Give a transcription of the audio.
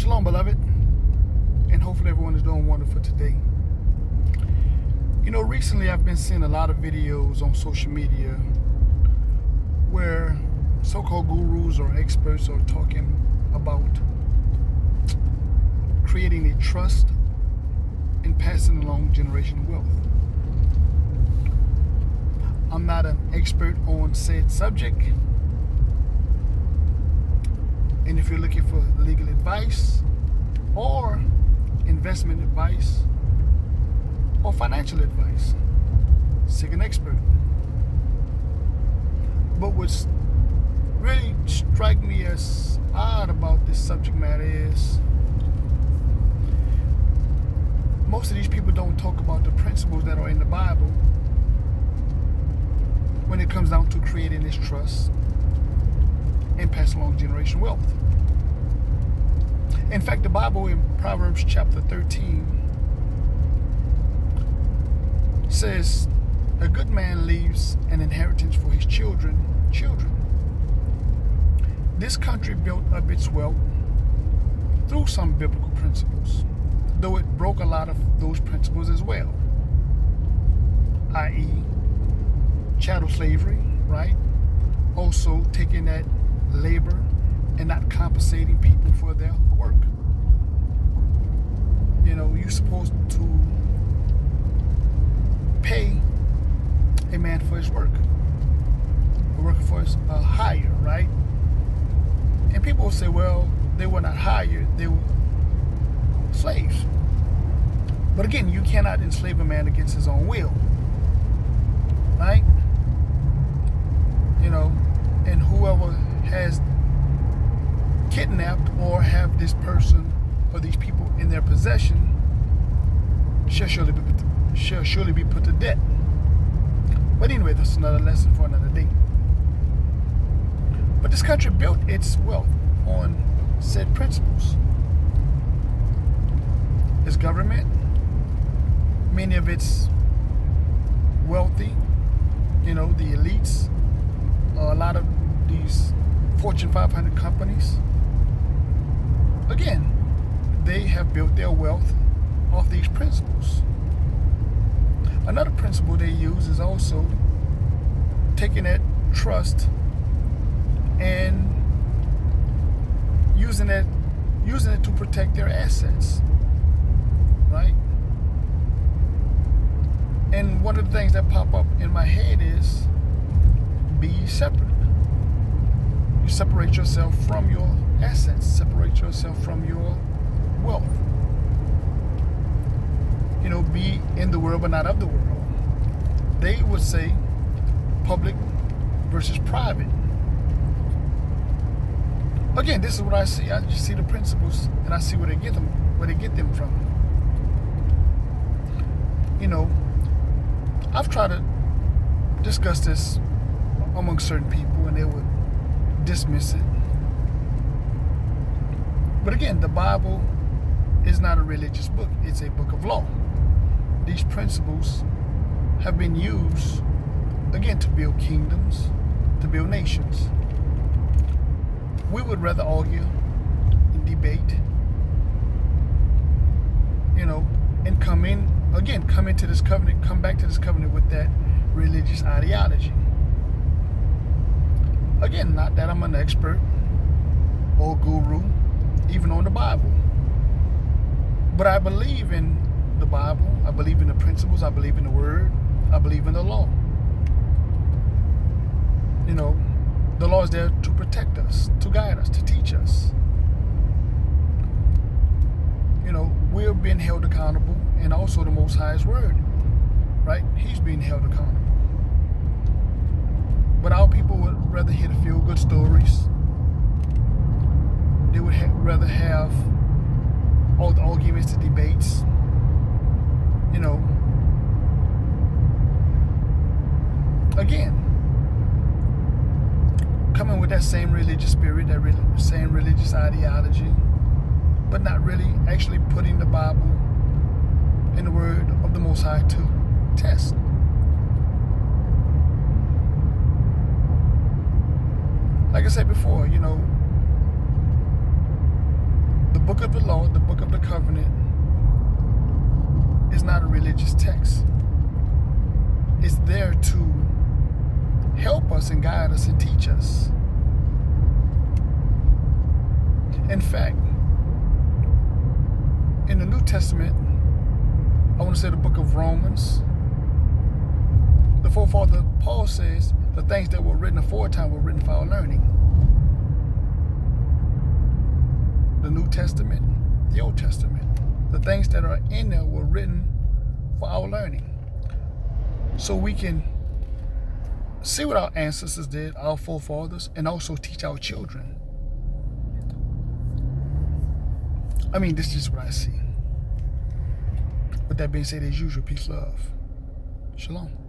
Shalom, beloved, and hopefully everyone is doing wonderful today. Recently I've been seeing a lot of videos on social media where so-called gurus or experts are talking about creating a trust and passing along generational wealth. I'm not an expert on said subject, and if you're looking for legal advice or investment advice or financial advice, seek an expert. But what's really strike me as odd about this subject matter is most of these people don't talk about the principles that are in the Bible when it comes down to creating this trust and pass along generational wealth. In fact, the Bible in Proverbs chapter 13 says, a good man leaves an inheritance for his children. This country built up its wealth through some biblical principles, though it broke a lot of those principles as well, i.e. chattel slavery, right? Also taking that labor and not compensating people for their work. You're supposed to pay a man for his work, a worker for his hire, right? And people will say, well, they were not hired, they were slaves. But again, you cannot enslave a man against his own will, right? And whoever has kidnapped or have this person or these people in their possession shall surely be put to death. But anyway, that's another lesson for another day. But this country built its wealth on said principles. Its government, many of its wealthy, the elites, a lot of these Fortune 500 companies, again, they have built their wealth off these principles. Another principle they use is also taking that trust and using it to protect their assets, right? And one of the things that pop up in my head is be separate. You separate yourself from your assets, separate yourself from your wealth. Be in the world but not of the world. They would say public versus private. Again, this is what I see. I just see the principles and I see where they get them from. I've tried to discuss this among certain people and they would dismiss it. But again, the Bible is not a religious book. It's a book of law. These principles have been used, again, to build kingdoms, to build nations. We would rather argue and debate, and come into this covenant, come back to this covenant with that religious ideology. Again, not that I'm an expert or guru, even on the Bible. But I believe in the Bible, I believe in the principles, I believe in the word, I believe in the law. The law is there to protect us, to guide us, to teach us. We're being held accountable, and also the Most High's word, right? He's being held accountable. But our people would rather hear the feel-good stories. They would rather have all the arguments, the debates, again, coming with that same religious spirit, that same religious ideology, but not really actually putting the Bible and the word of the Most High to test. Like I said before, the book of the law, the book of the covenant, is not a religious text. It's there to help us and guide us and teach us. In fact, in the New Testament, I want to say the book of Romans, the forefather Paul says the things that were written aforetime were written for our learning. The New Testament, the Old Testament, the things that are in there were written for our learning. So we can see what our ancestors did, our forefathers, and also teach our children. I mean, this is just what I see. With that being said, as usual, peace, love. Shalom.